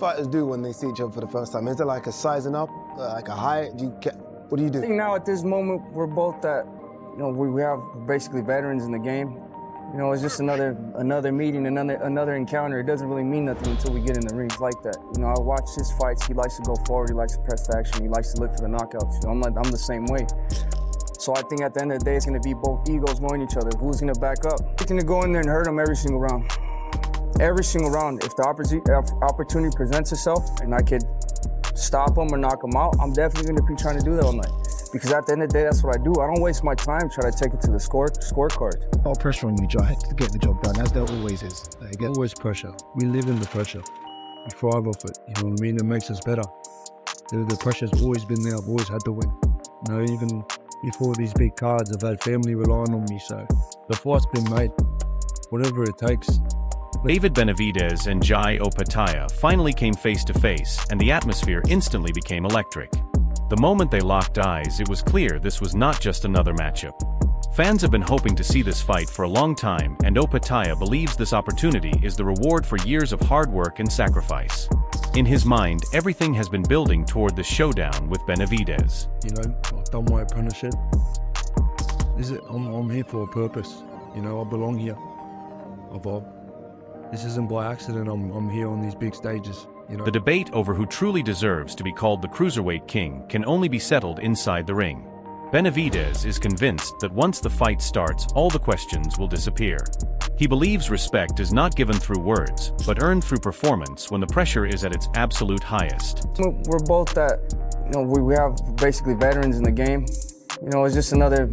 fighters do when they see each other for the first time? Is there like a sizing up, like a height? What do you do? I think now at this moment, we're both at, we have basically veterans in the game. It's just another meeting, another encounter. It doesn't really mean nothing until we get in the ring like that. I watch his fights. He likes to go forward. He likes to press the action. He likes to look for the knockouts. I'm the same way. So I think at the end of the day, it's going to be both egos knowing each other. Who's going to back up? I'm going to go in there and hurt him every single round. Every single round. If the opportunity presents itself and I could stop him or knock him out, I'm definitely going to be trying to do that all night. Because at the end of the day, that's what I do. I don't waste my time trying to take it to the scorecard. All pressure on you, Jai, to get the job done, as there always is. Always pressure. We live in the pressure. We thrive off it. You know what I mean? It makes us better. The pressure's always been there. I've always had to win. Even before these big cards, I've had family relying on me. So the fight's been made. Whatever it takes. David Benavidez and Jai Opetaia finally came face to face, and the atmosphere instantly became electric. The moment they locked eyes, it was clear this was not just another matchup. Fans have been hoping to see this fight for a long time, and Opetaia believes this opportunity is the reward for years of hard work and sacrifice. In his mind, everything has been building toward the showdown with Benavidez. I've done my apprenticeship. I'm here for a purpose. I belong here. This isn't by accident. I'm here on these big stages. The debate over who truly deserves to be called the Cruiserweight King can only be settled inside the ring. Benavidez is convinced that once the fight starts, all the questions will disappear. He believes respect is not given through words, but earned through performance when the pressure is at its absolute highest. We're both at, we have basically veterans in the game. It's just another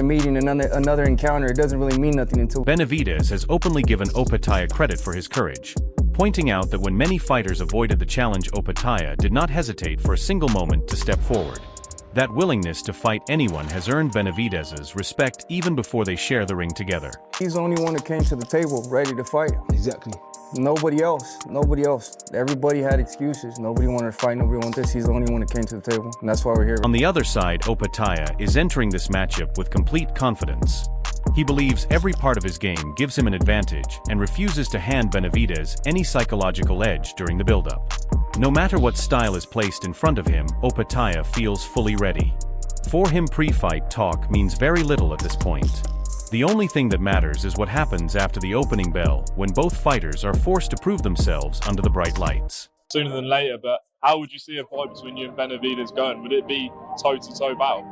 meeting, another encounter. It doesn't really mean nothing until... Benavidez has openly given Opetaia credit for his courage, pointing out that when many fighters avoided the challenge, Opetaia did not hesitate for a single moment to step forward. That willingness to fight anyone has earned Benavidez's respect even before they share the ring together. He's the only one that came to the table ready to fight. Exactly. Nobody else. Everybody had excuses. Nobody wanted to fight, nobody wanted this. He's the only one that came to the table, and that's why we're here. On the other side, Opetaia is entering this matchup with complete confidence. He believes every part of his game gives him an advantage and refuses to hand Benavidez any psychological edge during the build-up. No matter what style is placed in front of him, Opetaia feels fully ready. For him, pre-fight talk means very little at this point. The only thing that matters is what happens after the opening bell, when both fighters are forced to prove themselves under the bright lights. Sooner than later, but how would you see a fight between you and Benavidez going? Would it be toe-to-toe battle?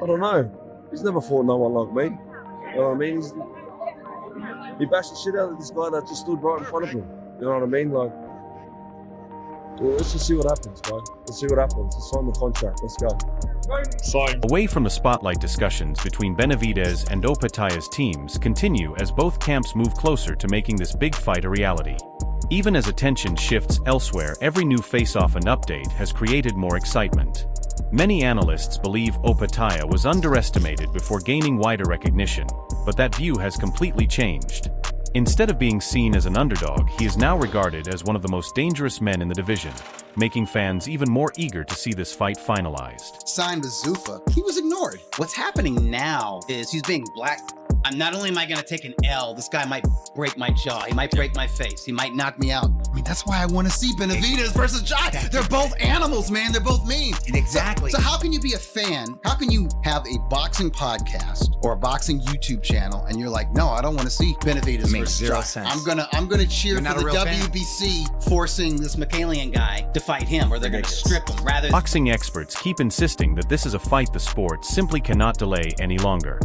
I don't know. He's never fought no one like me. You know what I mean? He bashed the shit out of this guy that just stood right in front of him. You know what I mean? Let's just see what happens, bro. Let's see what happens. Let's sign the contract. Let's go. Away from the spotlight, discussions between Benavidez and Opetaia's teams continue as both camps move closer to making this big fight a reality. Even as attention shifts elsewhere, every new face-off and update has created more excitement. Many analysts believe Opetaia was underestimated before gaining wider recognition, but that view has completely changed. Instead of being seen as an underdog, he is now regarded as one of the most dangerous men in the division, making fans even more eager to see this fight finalized. Signed with Zuffa, he was ignored. What's happening now is he's being blackballed. Not only am I gonna take an L, this guy might break my jaw, he might break my face, he might knock me out. I mean, that's why I want to see Benavidez versus Jai. They're both animals, man. They're both mean. Exactly. So how can you be a fan? How can you have a boxing podcast or a boxing YouTube channel and you're like, no, I don't want to see Benavidez versus Jai. Sense. I'm gonna cheer for the WBC forcing this Michaelian guy to fight him, or they're gonna strip him rather. Boxing experts keep insisting that this is a fight the sport simply cannot delay any longer.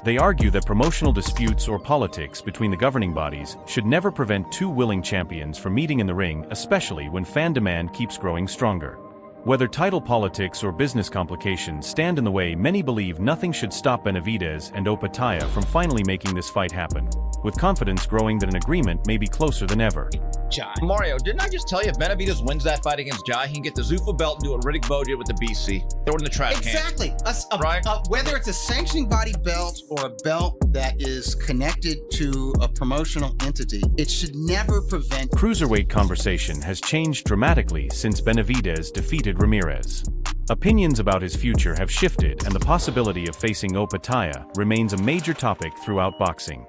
They argue that promotional disputes or politics between the governing bodies should never prevent two willing champions from meeting in the ring, especially when fan demand keeps growing stronger. Whether title politics or business complications stand in the way, many believe nothing should stop Benavidez and Opetaia from finally making this fight happen, with confidence growing that an agreement may be closer than ever. Jai. Mario, didn't I just tell you if Benavidez wins that fight against Jai, he can get the Zuffa belt and do what Riddick Bowe did with the BC. Throw it in the trash can. Exactly. Right? Whether it's a sanctioning body belt or a belt that is connected to a promotional entity, it should never prevent... Cruiserweight conversation has changed dramatically since Benavidez defeated Ramirez. Opinions about his future have shifted, and the possibility of facing Opetaia remains a major topic throughout boxing.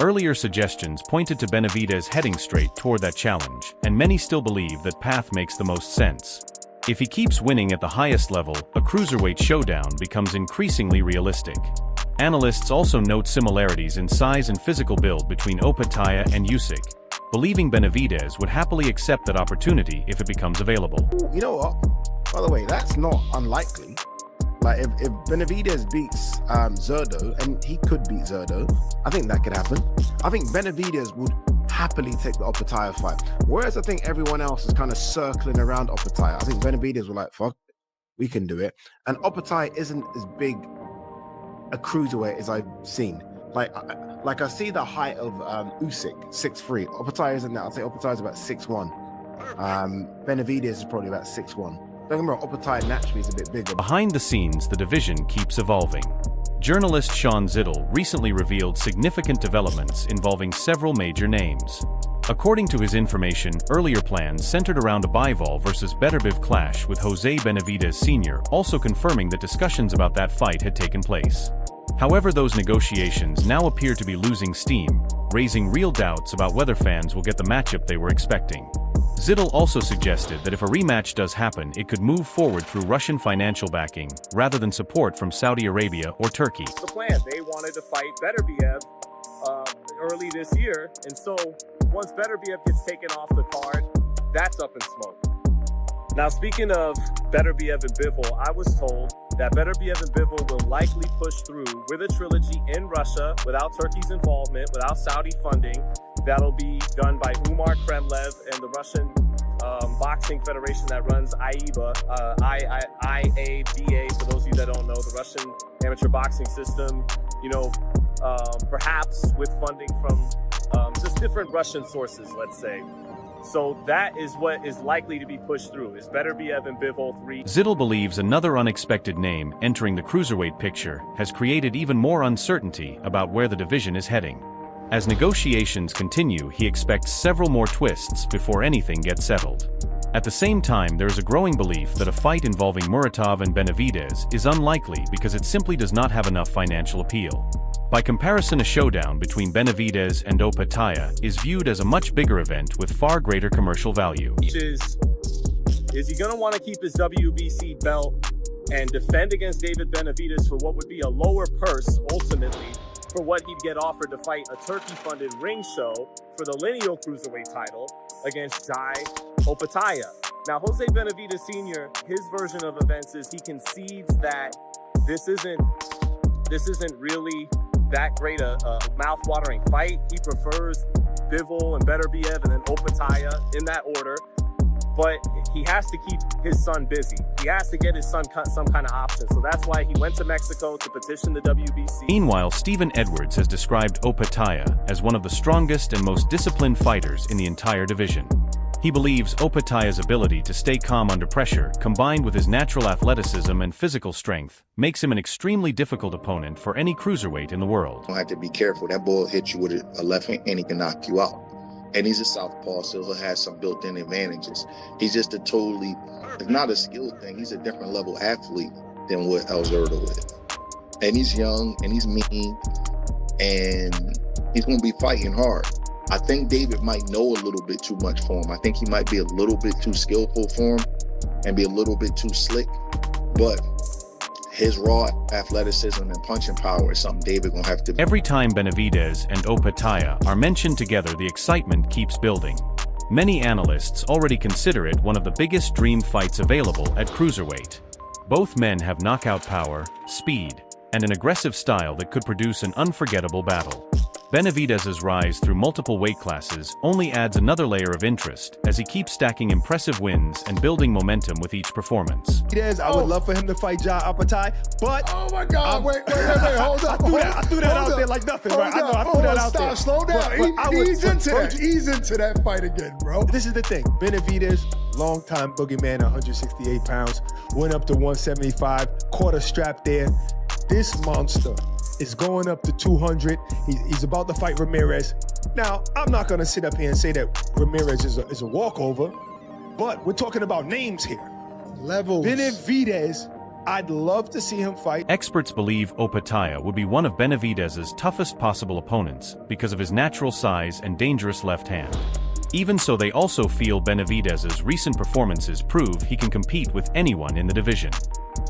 Earlier suggestions pointed to Benavidez heading straight toward that challenge, and many still believe that path makes the most sense. If he keeps winning at the highest level, a cruiserweight showdown becomes increasingly realistic. Analysts also note similarities in size and physical build between Opetaia and Usyk, believing Benavidez would happily accept that opportunity if it becomes available. You know what? By the way, that's not unlikely. Like, if Benavidez beats Zerdo, and he could beat Zerdo, I think that could happen. I think Benavidez would happily take the Opetaia fight. Whereas I think everyone else is kind of circling around Opetaia. I think Benavidez were like, fuck, we can do it. And Opetaia isn't as big a cruiserweight as I've seen. Like I see the height of Usyk, 6'3". Opetaia isn't that. I'd say Opetaia is about 6'1". Benavidez is probably about 6'1". Don't get me wrong, Opetaia naturally is a bit bigger. Behind the scenes, the division keeps evolving. Journalist Sean Zittel recently revealed significant developments involving several major names. According to his information, earlier plans centered around a Bivol versus Beterbiev clash with Jose Benavidez Sr., also confirming that discussions about that fight had taken place. However, those negotiations now appear to be losing steam, raising real doubts about whether fans will get the matchup they were expecting. Zittel also suggested that if a rematch does happen, it could move forward through Russian financial backing, rather than support from Saudi Arabia or Turkey. The plan, they wanted to fight Beterbiev early this year, and so once Beterbiev gets taken off the card, that's up in smoke. Now, speaking of Beterbiev and Bivol, I was told that Beterbiev and Bivol will likely push through with a trilogy in Russia without Turkey's involvement, without Saudi funding. That'll be done by Umar Kremlev and the Russian boxing federation that runs IABA, IABA, for those of you that don't know, the Russian amateur boxing system, perhaps with funding from just different Russian sources, let's say. So that is what is likely to be pushed through, is Beterbiev and Bivol 3. Zittel believes another unexpected name entering the cruiserweight picture has created even more uncertainty about where the division is heading. As negotiations continue, he expects several more twists before anything gets settled. At the same time, there is a growing belief that a fight involving Muratov and Benavidez is unlikely because it simply does not have enough financial appeal. By comparison, a showdown between Benavidez and Opetaia is viewed as a much bigger event with far greater commercial value. Is he going to want to keep his WBC belt and defend against David Benavidez for what would be a lower purse, ultimately, for what he'd get offered to fight a Turkey-funded ring show for the lineal cruiserweight title against Jai Opetaia? Now, Jose Benavidez Sr., his version of events is he concedes that this isn't really that great a mouth-watering fight. He prefers Bivol and Beterbiev and then Opetaia in that order. But he has to keep his son busy. He has to get his son some kind of option. So that's why he went to Mexico to petition the WBC. Meanwhile, Stephen Edwards has described Opetaia as one of the strongest and most disciplined fighters in the entire division. He believes Opetaia's ability to stay calm under pressure, combined with his natural athleticism and physical strength, makes him an extremely difficult opponent for any cruiserweight in the world. You have to be careful. That ball hits you with a left hand and he can knock you out. And he's a southpaw, so he'll have some built-in advantages. He's just it's not a skill thing. He's a different level athlete than what El Zerdo is. And he's young, and he's mean, and he's going to be fighting hard. I think David might know a little bit too much for him. I think he might be a little bit too skillful for him and be a little bit too slick. But his raw athleticism and punching power is something David gonna have to... Every time Benavidez and Opetaia are mentioned together, the excitement keeps building. Many analysts already consider it one of the biggest dream fights available at cruiserweight. Both men have knockout power, speed, and an aggressive style that could produce an unforgettable battle. Benavidez's rise through multiple weight classes only adds another layer of interest as he keeps stacking impressive wins and building momentum with each performance. I would love for him to fight Jai Opetaia, but... Oh my God, wait, hold up. I threw that out there like nothing, right? I know, I threw that out there. Slow down, ease into that fight again, bro. This is the thing, Benavidez, long-time boogeyman, 168 pounds, went up to 175, caught a strap there. This monster is going up to 200. He's about to fight Ramirez. Now, I'm not gonna sit up here and say that Ramirez is a walkover, but we're talking about names here. Levels. Benavidez I'd love to see him fight. Experts believe Opetaia would be one of Benavidez' toughest possible opponents because of his natural size and dangerous left hand. Even so, they also feel Benavidez' recent performances prove he can compete with anyone in the division.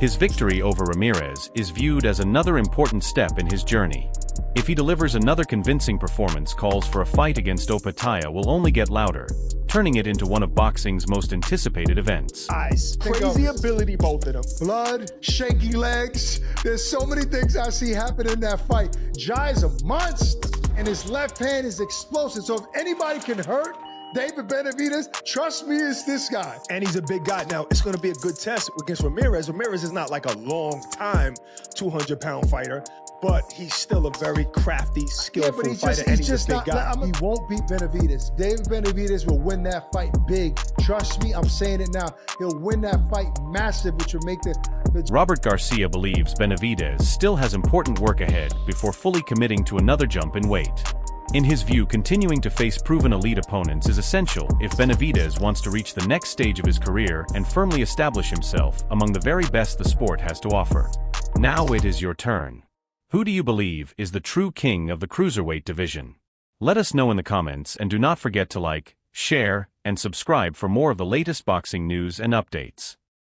His victory over Ramirez is viewed as another important step in his journey. If he delivers another convincing performance, calls for a fight against Opetaia will only get louder, turning it into one of boxing's most anticipated events. Eyes. Crazy ability, both of them. Blood, shaky legs. There's so many things I see happen in that fight. Jai's a monster, and his left hand is explosive. So if anybody can hurt David Benavidez, trust me, it's this guy. And he's a big guy. Now, it's going to be a good test against Ramirez. Ramirez is not like a long-time 200-pound fighter, but he's still a very crafty, skillful fighter, and he's a big guy. He won't beat Benavidez. David Benavidez will win that fight big. Trust me, I'm saying it now. He'll win that fight massive, which will make the Robert Garcia believes Benavidez still has important work ahead before fully committing to another jump in weight. In his view, continuing to face proven elite opponents is essential if Benavidez wants to reach the next stage of his career and firmly establish himself among the very best the sport has to offer. Now it is your turn. Who do you believe is the true king of the Cruiserweight division? Let us know in the comments, and do not forget to like, share, and subscribe for more of the latest boxing news and updates.